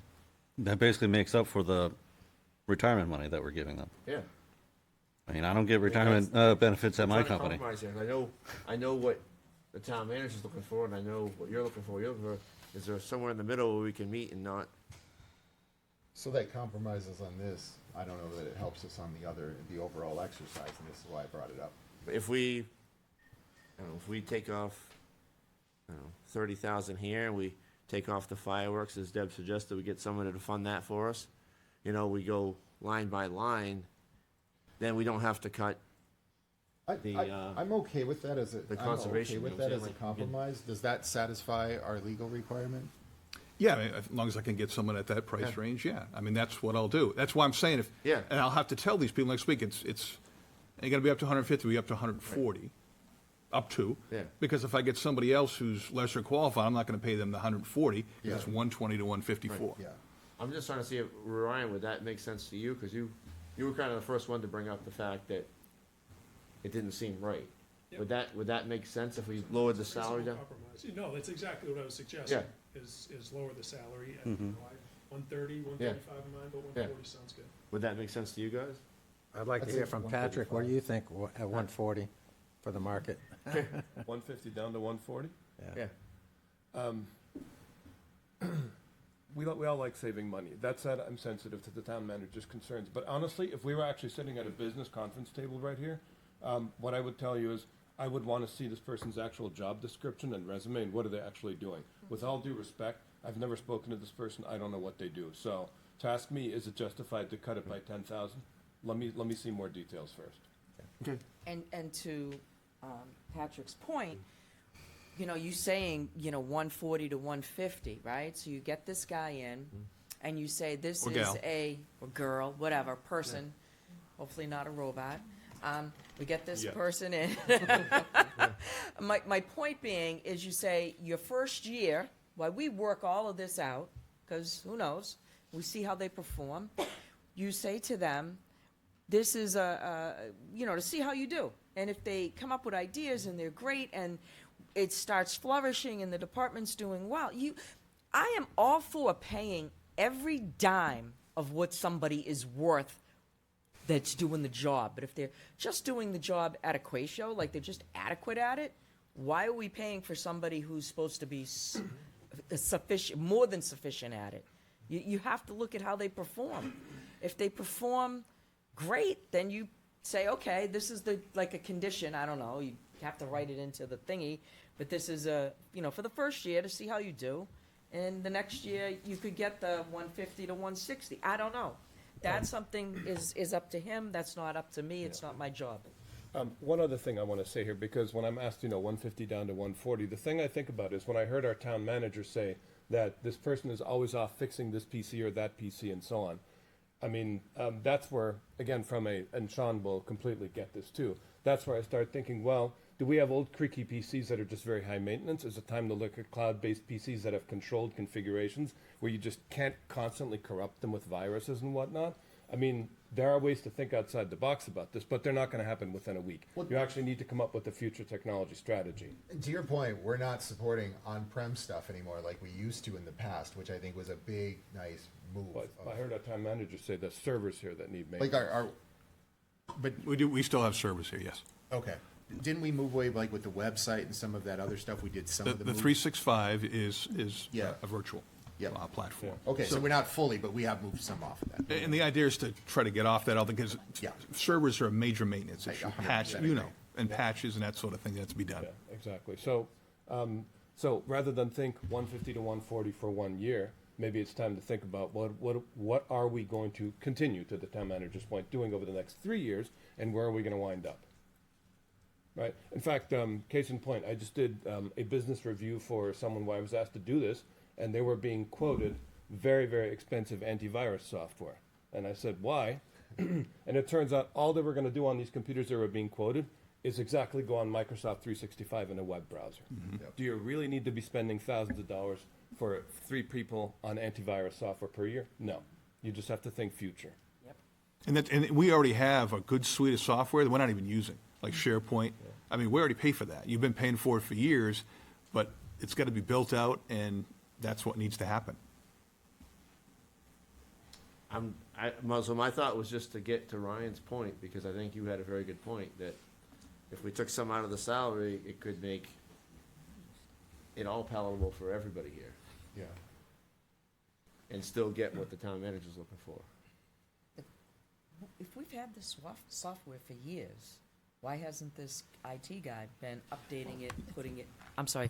That basically makes up for the retirement money that we're giving them. Yeah. I mean, I don't get retirement benefits at my company. Compromise here, and I know what the town manager's looking for, and I know what you're looking for. Is there somewhere in the middle where we can meet and not? So that compromises on this, I don't know that it helps us on the overall exercise, and this is why I brought it up. If we, I don't know, if we take off, I don't know, 30,000 here, and we take off the fireworks, as Deb suggested, we get someone to fund that for us. You know, we go line by line, then we don't have to cut I'm okay with that as the conservation, I'm okay with you know what that I'm as a saying? Like, compromise. Does that satisfy our legal requirement? Yeah, I mean, as long as I can get someone at that price Yeah. range, yeah. I mean, that's what I'll do. That's why I'm saying Yeah. and I'll have to tell these people next week, it's ain't gonna be up to 150, we'll be up to 140. Up to. Yeah. Because if I get somebody else who's lesser qualified, I'm not gonna pay them the 140, Yeah. it's 120 to 154. Yeah. I'm just trying to see if, Ryan, would that make sense to you? Because you were kind of the first one to bring up the fact that it didn't seem right. Yep. Would that make sense if we lowered the salary down? Compromise. No, that's exactly what I was suggesting, is lower the salary at, 130, 135 in mind, but 140 sounds good. Would that make sense to you guys? I'd like to I'd hear say from Patrick. What do 135. you think at 140 for the market? 150 down to 140? Yeah. We all like saving money. That said, I'm sensitive to the town manager's concerns. But honestly, if we were actually sitting at a business conference table right here, what I would tell you is I would want to see this person's actual job description and resume and what are they actually doing. With all due respect, I've never spoken to this person. I don't know what they do. So to ask me, is it justified to cut it by 10,000? Let me see more details first. Okay. And to Patrick's point, you know, you saying, you know, 140 to 150, right? So you get this guy in, and you say this Or is gal. or girl, whatever, person, hopefully not a robot. We get this Yes. person in. My point being is you say your first year, while we work all of this out, because who knows, we see how they perform. You say to them, this is you know, to see how you do. And if they come up with ideas and they're great and it starts flourishing and the department's doing well, I am all for paying every dime of what somebody is worth that's doing the job. But if they're just doing the job at a ratio, like they're just adequate at it, why are we paying for somebody who's supposed to be sufficient, more than sufficient at it? You have to look at how they perform. If they perform great, then you say, okay, this is like a condition, I don't know, you have to write it into the thingy, but this is you know, for the first year to see how you do. And the next year, you could get the 150 to 160. I don't know. That's something is up to him. That's not up to me. It's not my job. One other thing I want to say here, because when I'm asked, 150 down to 140, the thing I think about is when I heard our town manager say that this person is always off fixing this PC or that PC and so on. I mean, that's where, again, and Sean will completely get this too, that's where I start thinking, well, do we have old creaky PCs that are just very high maintenance? Is it time to look at cloud-based PCs that have controlled configurations where you just can't constantly corrupt them with viruses and whatnot? I mean, there are ways to think outside the box about this, but they're not going to happen within a week. You actually need to come up with a future technology strategy. To your point, we're not supporting on-prem stuff anymore like we used to in the past, which I think was a big, nice move. But I heard our town manager say there's servers here that need maintenance. Like but We still have service here, yes. okay. Didn't we move away like with the website and some of that other stuff? We did some The of the the moves? 365 is Yeah. a virtual Yep. platform. Okay, so we're not fully, but we have moved some off of that. And the idea is to try to get off that, because Yeah. servers are a major maintenance issue. 100% Patch, agree. and patches and that sort of thing that's to be done. Yeah, exactly. So, so rather than think 150 to 140 for 1 year, maybe it's time to think about what are we going to continue, to the town manager's point, doing over the next 3 years, and where are we going to wind up? Right. In fact, case in point, I just did a business review for someone where I was asked to do this, and they were being quoted very, very expensive antivirus software. And I said, why? And it turns out all they were going to do on these computers that were being quoted is exactly go on Microsoft 365 in a web browser. Yep. Do you really need to be spending thousands of dollars for 3 people on antivirus software per year? No. You just have to think future. And we already have a good suite of software that we're not even using, like SharePoint. I mean, we already pay for that. You've been paying for it for years, but it's got to be built out, and that's what needs to happen. So my thought was just to get to Ryan's point, because I think you had a very good point, that if we took some out of the salary, it could make it all palatable for everybody here, Yeah. and still get what the town manager's looking for. If we've had this software for years, why hasn't this IT guy been updating it, putting it, I'm sorry,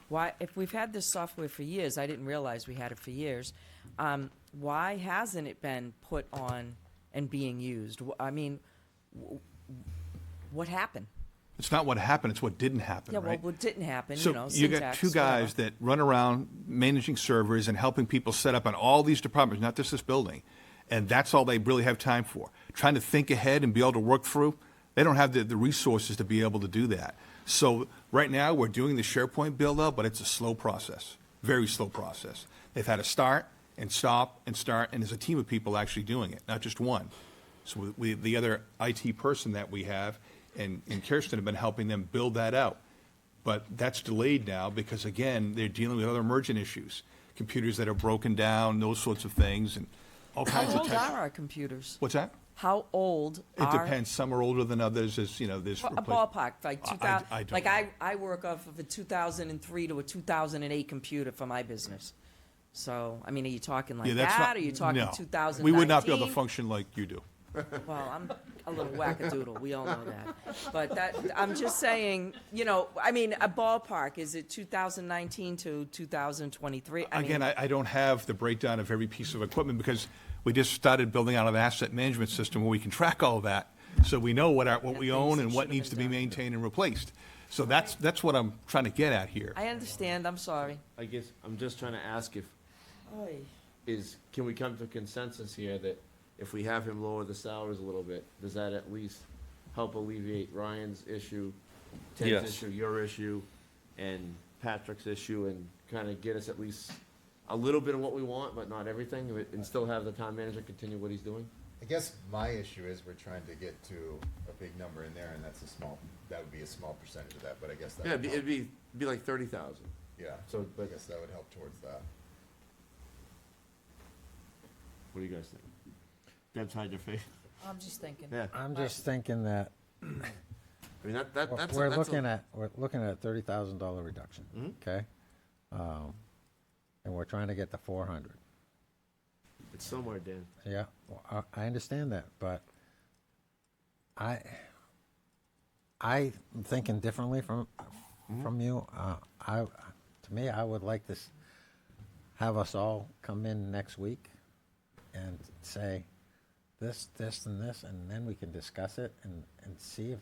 why, if we've had this software for years, I didn't realize we had it for years, why hasn't it been put on and being used? I mean, what happened? It's not what happened, it's what didn't happen, Yeah, well, right? what didn't happen, So you got syntax, two guys whatever. that run around managing servers and helping people set up on all these departments, not just this building. And that's all they really have time for. Trying to think ahead and be able to work through, they don't have the resources to be able to do that. So right now, we're doing the SharePoint build-out, but it's a slow process, very slow process. They've had to start and stop and start, and there's a team of people actually doing it, not just one. So the other IT person that we have and Kirsten have been helping them build that out. But that's delayed now because, again, they're dealing with other emergent issues, computers that are broken down, those sorts of things, and all kinds How of old are our computers? What's that? How old It are? depends. Some are older than others, as, there's. A ballpark, like I 2000, don't like know. I work off of a 2003 to a 2008 computer for my business. So, I mean, are you talking like Yeah, that's that, not- or are you talking no. 2019? We would not be able to function like you do. Well, I'm a little wackadoodle, we all know that. But I'm just saying, I mean, a ballpark, is it 2019 to 2023? Again, I don't have the breakdown of every piece of equipment because we just started building out an asset management system where we can track all of that. So we know what we own and what needs to be maintained and replaced. So that's what I'm trying to get at here. I understand, I'm sorry. I guess I'm just trying to ask can we come to a consensus here that if we have him lower the salaries a little bit, does that at least help alleviate Ryan's issue, Ted's Yes. issue, your issue, and Patrick's issue, and kind of get us at least a little bit of what we want, but not everything, and still have the town manager continue what he's doing? I guess my issue is we're trying to get to a big number in there, and that would be a small percentage of that, but I guess that Yeah, would help. it'd be like 30,000. Yeah, So, I but guess that would help towards that. what do you guys think? Deb's hide your face. I'm just thinking. Yeah, I'm just thinking that I mean, that's. we're that's looking at a $30,000 reduction, Mhm. okay? And we're trying to get to 400. It's somewhere, Dan. Yeah, well, I understand that, but I'm thinking differently from you. To me, I would like to have us all come in next week and say this, and this, and then we can discuss it and see if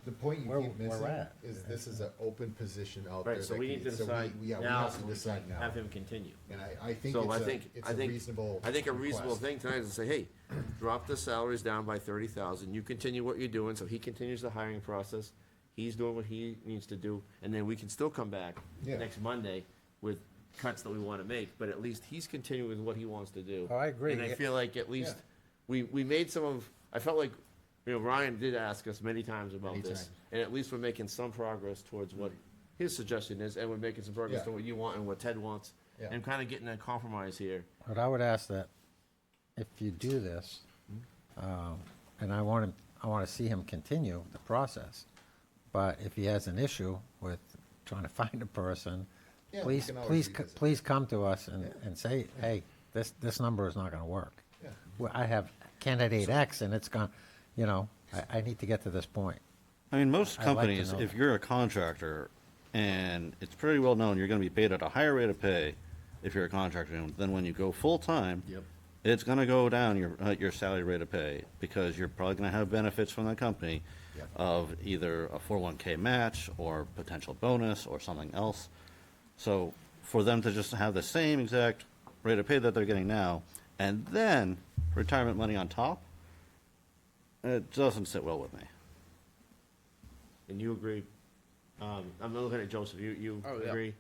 The point you Where keep we're missing at. is this is an open position out there. Right, so that we can- need to so decide we now. have so to we decide can now. Have him continue. And I think So I it's think- a I think- reasonable I think a reasonable request. thing tonight is to say, hey, drop the salaries down by 30,000, you continue what you're doing, so he continues the hiring process, he's doing what he needs to do, and then we can still come back Yeah. next Monday with cuts that we wanna make, but at least he's continuing with what he wants to do. Oh, I agree. And I Yeah. feel like at least, we made some of, I felt like, Ryan did ask us many times about Many this, times. and at least we're making some progress towards what his suggestion is, and we're making some progress Yeah. to what you want and what Ted wants, Yeah. and kinda getting a compromise here. But I would ask that if you do this, and I want to see him continue the process, but if he has an issue with trying to find a person, Yeah, we please, can always please, revisit. please come to us and say, hey, this number is not going to work. Yeah. Well, I have candidate X, and it's gone, I need to get to this point. I mean, most I'd like to companies, know if that. you're a contractor, and it's pretty well known, you're gonna be paid at a higher rate of pay if you're a contractor than when you go full-time. Yep. It's gonna go down your salary rate of pay, because you're probably gonna have benefits from the company Yep. of either a 401k match, or potential bonus, or something else. So, for them to just have the same exact rate of pay that they're getting now, and then retirement money on top, it doesn't sit well with me. And you agree? I'm looking at Joseph, you Oh, yeah. agree?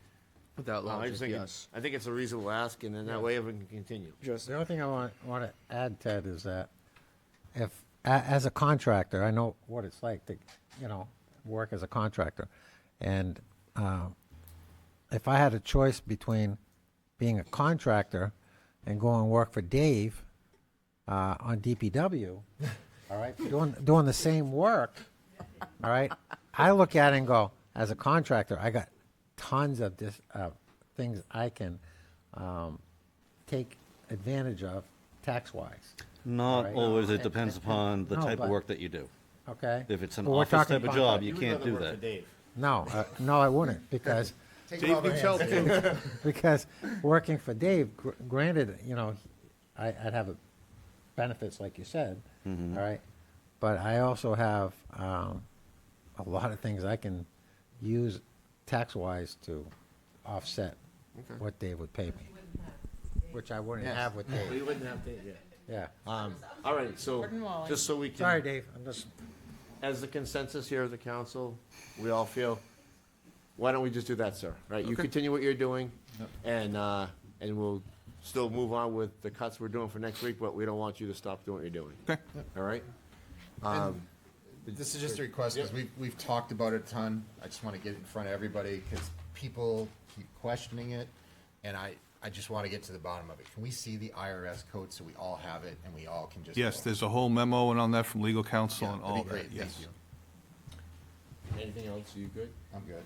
Without I logic, just think, yes. I think it's a reasonable ask, and then that way everyone can continue. Just The only thing I want to add, Ted, is that if, as a contractor, I know what it's like to, work as a contractor. And if I had a choice between being a contractor and going and work for Dave on DPW, all right, doing the same work, all right, I look at it and go, as a contractor, I got tons of things I can take advantage of tax-wise. Not Right. always, it depends upon the No, type of but- work that you do. Okay? If it's an But we're office talking type of about- job, you can't do that. Dave. No, no, I wouldn't, because, Take Dave it off our needs help hands. too. because working for Dave, granted, I'd have benefits like you said, all right? But I also have a lot of things I can use tax-wise to offset what Dave would pay me, which I wouldn't Yes. have with We Dave, wouldn't have Dave, yeah. yeah. All right, so, Gordon Wally. just so we can. Sorry, Dave, I'm just, As the consensus here of the council, we all feel, why don't we just do that, sir? Right, you continue what you're doing, and we'll still move on with the cuts we're doing for next week, but we don't want you to stop doing what you're doing. Okay. All right? This is just a request, because we've talked about it a ton. I just want to get it in front of everybody, because people keep questioning it, and I just want to get to the bottom of it. Can we see the IRS code so we all have it, and we all can just? Yes, vote? there's a whole memo and on that from legal counsel Yeah, and that'd all be that, great. yes. Thank you. Anything else? You good? I'm good.